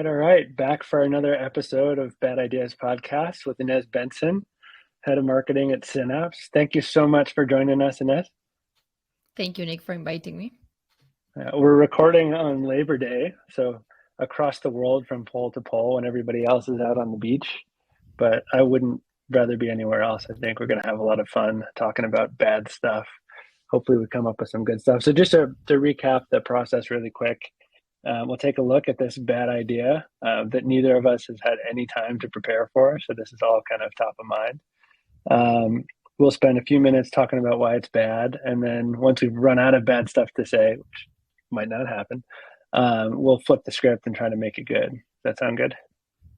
All right. Back for another episode of Bad Ideas Podcast with Inez Benson, Head of Marketing at Synapse. Thank you so much for joining us, Inez. Thank you, Nick, for inviting me. We're recording on Labor Day, so across the world from pole to pole when everybody else is out on the beach. But I wouldn't rather be anywhere else. I think we're going to have a lot of fun talking about bad stuff. Hopefully we come up with some good stuff. So just to recap the process really quick, we'll take a look at this bad idea that neither of us has had any time to prepare for. So this is all kind of top of mind. We'll spend a few minutes talking about why it's bad. And then once we've run out of bad stuff to say, which might not happen, we'll flip the script and try to make it good. Does that sound good?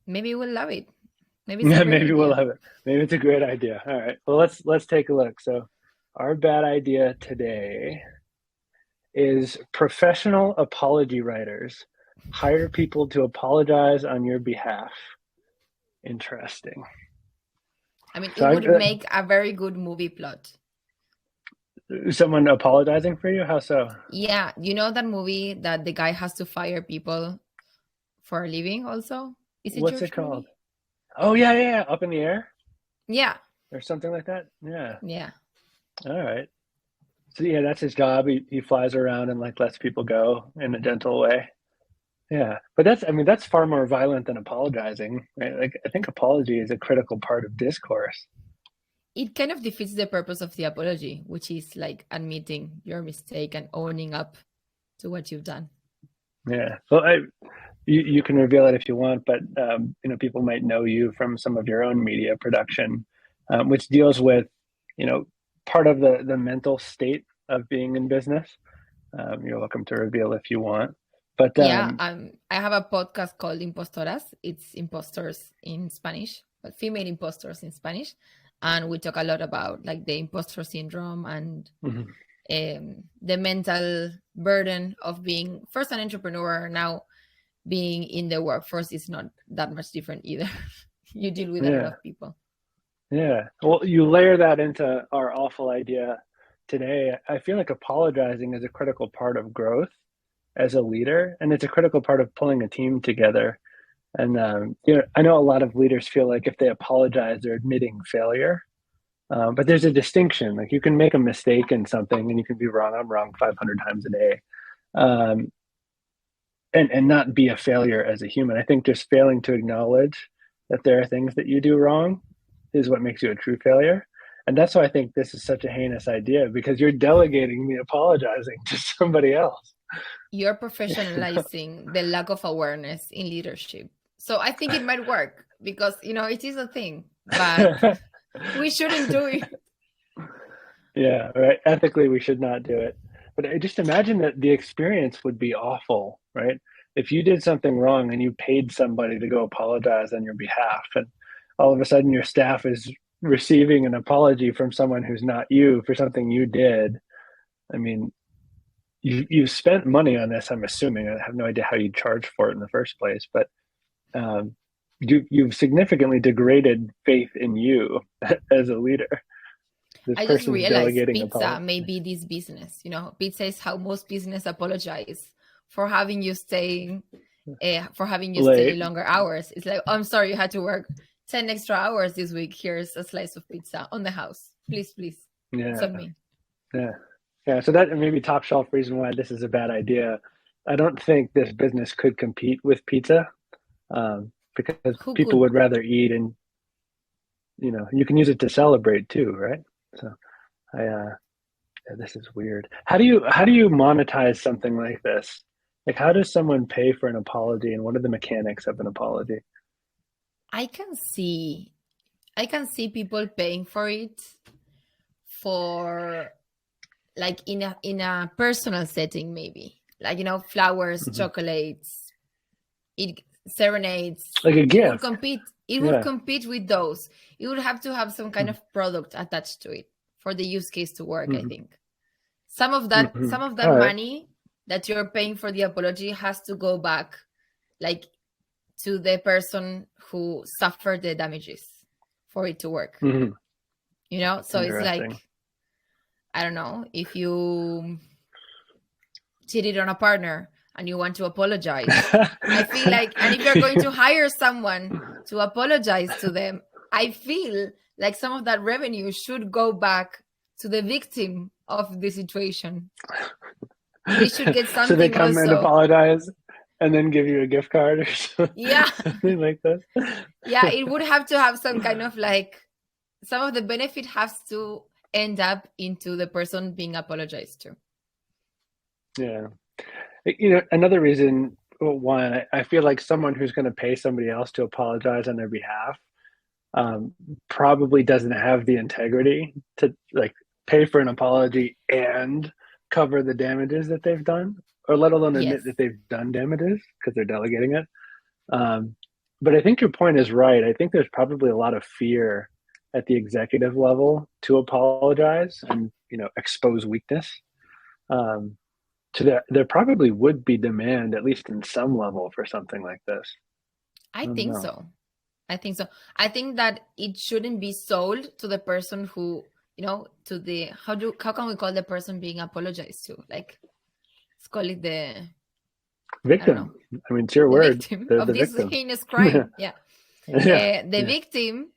Maybe we'll love it. Maybe we'll love it. Maybe it's a great idea. All right. Well, let's take a look. So our bad idea today is professional apology writers hire people to apologize on your behalf. Interesting. I mean, it would make a very good movie plot. Someone apologizing for you? How so? Yeah. You know that movie that the guy has to fire people for a living also? Is it What's George it called? movie? Oh, yeah. Up in the Air? Yeah. Or something like that? Yeah. Yeah. All right. So yeah, that's his job. He flies around and like lets people go in a gentle way. Yeah. But that's far more violent than apologizing, right? Like I think apology is a critical part of discourse. It kind of defeats the purpose of the apology, which is like admitting your mistake and owning up to what you've done. Yeah. Well, you can reveal it if you want, but people might know you from some of your own media production, which deals with, part of the mental state of being in business. You're welcome to reveal if you want. But I have a podcast called Impostoras. It's impostors in Spanish, but female impostors in Spanish. And we talk a lot about like the imposter syndrome and the mental burden of being first an entrepreneur. Now being in the workforce is not that much different either. You deal with a lot of people. Yeah. Well, you layer that into our awful idea today. I feel like apologizing is a critical part of growth as a leader, and it's a critical part of pulling a team together. And I know a lot of leaders feel like if they apologize, they're admitting failure. But there's a distinction. Like you can make a mistake in something, and you can be wrong. I'm wrong 500 times a day, and not be a failure as a human. I think just failing to acknowledge that there are things that you do wrong is what makes you a true failure. And that's why I think this is such a heinous idea, because you're delegating the apologizing to somebody else. You're professionalizing the lack of awareness in leadership. So I think it might work because, it is a thing, but we shouldn't do it. Yeah, right. Ethically, we should not do it. But I just imagine that the experience would be awful, right? If you did something wrong and you paid somebody to go apologize on your behalf, and all of a sudden your staff is receiving an apology from someone who's not you for something you did. I mean, you spent money on this, I'm assuming. I have no idea how you charge for it in the first place, but you've significantly degraded faith in you as a leader. I just realized pizza may be this business. Pizza is how most business apologize for having you stay longer hours. It's like, I'm sorry, you had to work 10 extra hours this week. Here's a slice of pizza on the house. Please. Sub me. Yeah. So that may be top shelf reason why this is a bad idea. I don't think this business could compete with pizza because people would rather eat, and you can use it to celebrate too, right? So this is weird. How do you monetize something like this? Like, how does someone pay for an apology, and what are the mechanics of an apology? I can see people paying for it for like in a personal setting, maybe like, flowers, chocolates, serenades, like a gift. It would compete with those. It would have to have some kind of product attached to it for the use case to work. I think some of that money that you're paying for the apology has to go back like to the person who suffered the damages for it to work. So it's like, I don't know, if you cheated on a partner and you want to apologize. I feel like, and if you're going to hire someone to apologize to them, I feel like some of that revenue should go back to the victim of the situation. They should get So they something come and also. apologize and then give you a gift card or Yeah. something like that. Yeah, it would have to have some kind of like, some of the benefit has to end up into the person being apologized to. Yeah. Another reason, well, one, I feel like someone who's going to pay somebody else to apologize on their behalf probably doesn't have the integrity to like pay for an apology and cover the damages that they've done, or let alone Yes. admit that they've done damages because they're delegating it. But I think your point is right. I think there's probably a lot of fear at the executive level to apologize and expose weakness. There probably would be demand, at least in some level, for something like this. I I don't think know. so. I think so. I think that it shouldn't be sold to the person who, to the, how can we call the person being apologized to? Like, let's call it the, I don't know, Victim. I mean, it's your the word. victim They're of the this victim. heinous crime. Yeah. Yeah. The victim,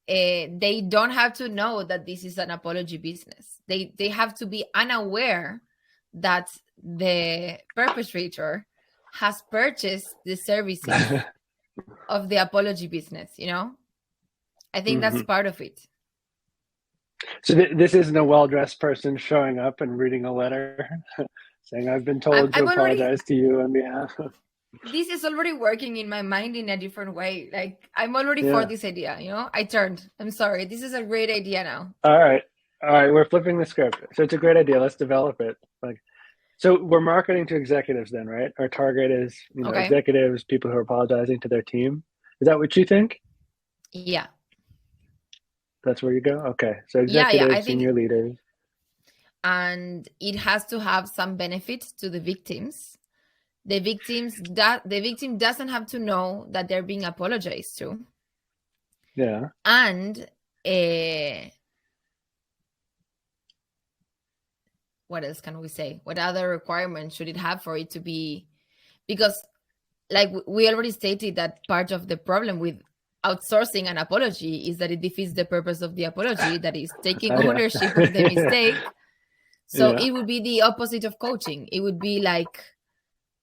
they don't have to know that this is an apology business. They have to be unaware that the perpetrator has purchased the services of the apology business. I think that's Mhm. part of it. So this isn't a well-dressed person showing up and reading a letter saying, "I've been told to I'm already, apologize to you on behalf of." this is already working in my mind in a different way. Like, I'm already for Yeah. this idea. I turned. I'm sorry. This is a great idea now. All right. All right. We're flipping the script. So it's a great idea. Let's develop it. Like, so we're marketing to executives then, right? Our target is, Okay. executives, people who are apologizing to their team. Is that what you think? Yeah. That's where you go? Okay. So Yeah. I executives, think, senior leaders. and it has to have some benefit to the victims. The victim doesn't have to know that they're being apologized to. Yeah. And what else can we say? What other requirements should it have for it to be? Because, like we already stated, that part of the problem with outsourcing an apology is that it defeats the purpose of the apology, that is taking Yeah. ownership of the mistake. So Yeah. it would be the opposite of coaching. It would be like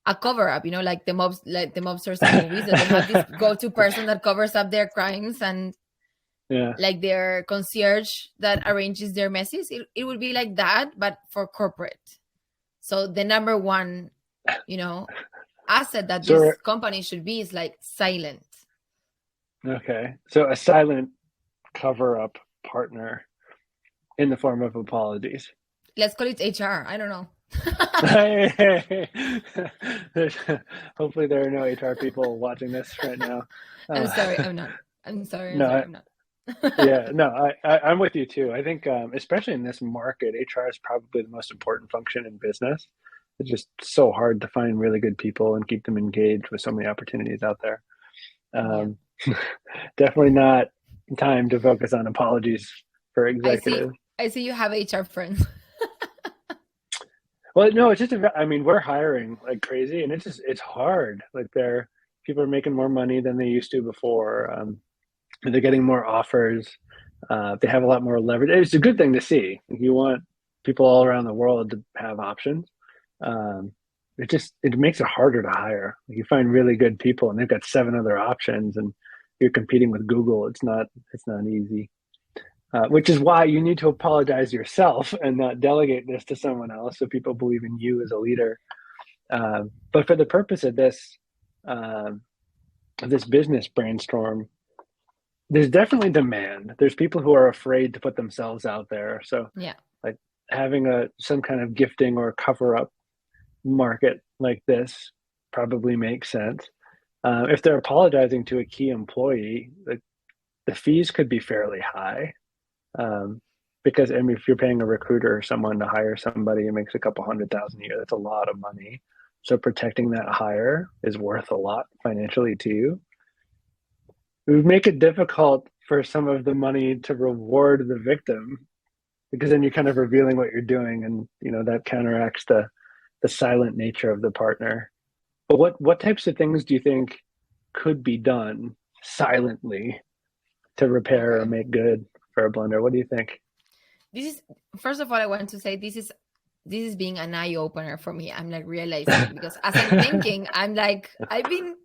a cover up, like the mobsters in movies, that they have this go-to person that covers up their crimes, and Yeah. like their concierge that arranges their messes. It would be like that, but for corporate. So the number one, asset that So, this company should be is like silent. okay. So a silent cover up partner in the form of apologies. Let's call it HR. I don't know. Hopefully there are no HR people watching this right now. I'm sorry, Uh, I'm not. I'm sorry, no, I'm not. yeah, no, I'm with you too. I think, especially in this market, HR is probably the most important function in business. It's just so hard to find really good people and keep them engaged with so many opportunities out there. Yeah. Um, Definitely not time to focus on apologies for executives. I see you have HR friends. Well, no, it's just, I mean, we're hiring like crazy and it's hard. Like people are making more money than they used to before. They're getting more offers. They have a lot more leverage. It's a good thing to see. You want people all around the world to have options. Um, it makes it harder to hire. You find really good people and they've got 7 other options and you're competing with Google. It's not easy. Which is why you need to apologize yourself and not delegate this to someone else so people believe in you as a leader. But for the purpose of this business brainstorm, there's definitely demand. There's people who are afraid to put themselves out there. So Yeah. like having some kind of gifting or cover up market like this probably makes sense. If they're apologizing to a key employee, the fees could be fairly high. Because I mean, if you're paying a recruiter or someone to hire somebody, it makes a couple $100,000 a year. That's a lot of money. So protecting that hire is worth a lot financially to you. It would make it difficult for some of the money to reward the victim because then you're kind of revealing what you're doing, and that counteracts the the silent nature of the partner. But what types of things do you think could be done silently to repair or Okay. make good for a blender? What do you think? This is, first of all, I want to say this is being an eye opener for me. I'm like realizing, because as I'm thinking, I'm like, I've been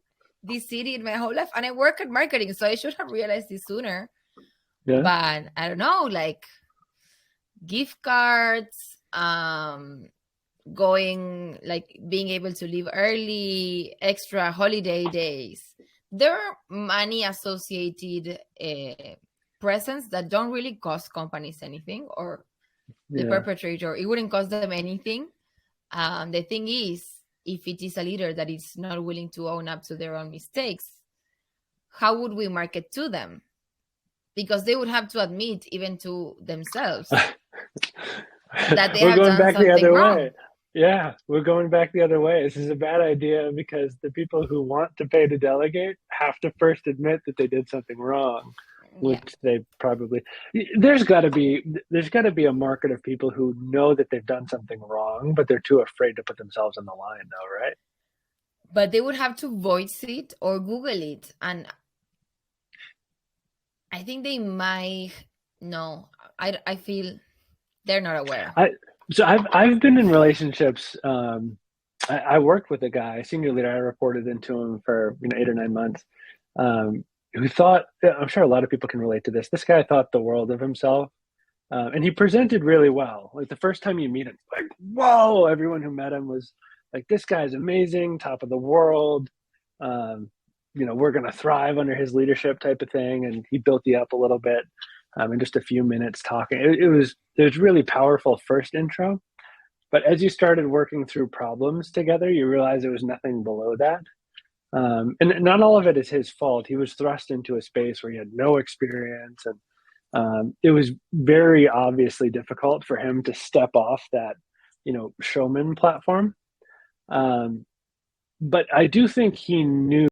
this city in my whole life and I work at marketing, so I should have realized this sooner. Yeah. But I don't know, like gift cards, going, like being able to leave early, extra holiday days. There are money associated presents that don't really cost companies anything, or the Yeah. perpetrator, it wouldn't cost them anything. The thing is, if it is a leader that is not willing to own up to their own mistakes, how would we market to them? Because they would have to admit, even to themselves, that they We're have going done back the something other way. wrong. Yeah, we're going back the other way. This is a bad idea because the people who want to pay to delegate have to first admit that they did something wrong, Yeah. which they probably there's got to be a market of people who know that they've done something wrong, but they're too afraid to put themselves on the line, though, right? But they would have to voice it or Google it. And I think they might, no, I feel they're not aware. I so I've been in relationships. I worked with a guy, a senior leader. I reported into him for 8 or 9 months. Who thought, I'm sure a lot of people can relate to this. This guy thought the world of himself, and he presented really well. Like the first time you meet him, like whoa! Everyone who met him was like, "This guy's amazing, top of the world." We're going to thrive under his leadership, type of thing. And he built you up a little bit in just a few minutes talking. It was really powerful first intro. But as you started working through problems together, you realize it was nothing below that. And not all of it is his fault. He was thrust into a space where he had no experience, and it was very obviously difficult for him to step off that, showman platform. But I do think he knew